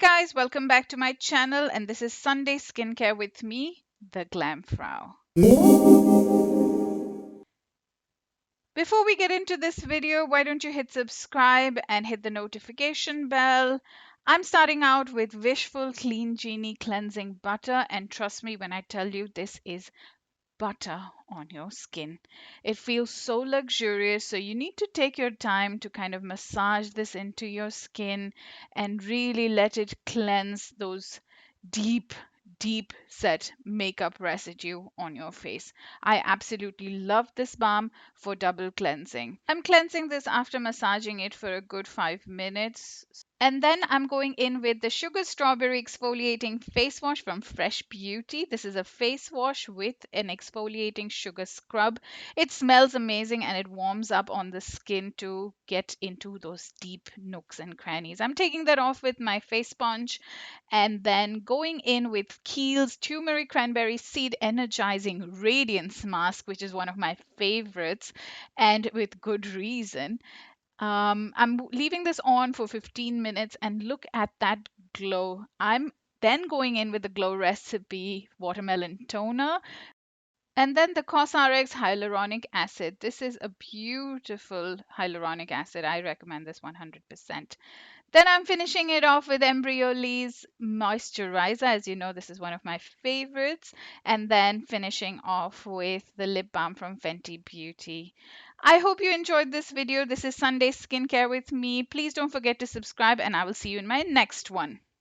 Hey guys, welcome back to my channel, and this is Sunday Skincare with me, the Glam Frau. Before we get into this video, why don't you hit subscribe and hit the notification bell? I'm starting out with Wishful Clean Genie Cleansing Butter, and trust me when I tell you this is butter on your skin. It feels so luxurious, so you need to take your time to kind of massage this into your skin and really let it cleanse those deep, deep set makeup residue on your face. I absolutely love this balm for double cleansing. I'm cleansing this after massaging it for a good 5 minutes. And then I'm going in with the Sugar Strawberry Exfoliating Face Wash from Fresh Beauty. This is a face wash with an exfoliating sugar scrub. It smells amazing and it warms up on the skin to get into those deep nooks and crannies. I'm taking that off with my face sponge and then going in with Kiehl's Turmeric Cranberry Seed Energizing Radiance Mask, which is one of my favorites, and with good reason. I'm leaving this on for 15 minutes and look at that glow. I'm then going in with the Glow Recipe Watermelon Toner and then the COSRX Hyaluronic Acid. This is a beautiful hyaluronic acid. I recommend this 100%. Then I'm finishing it off with Embryolisse Moisturizer. As you know, this is one of my favorites. And then finishing off with the lip balm from Fenty Beauty. I hope you enjoyed this video. This is Sunday Skincare with me. Please don't forget to subscribe and I will see you in my next one.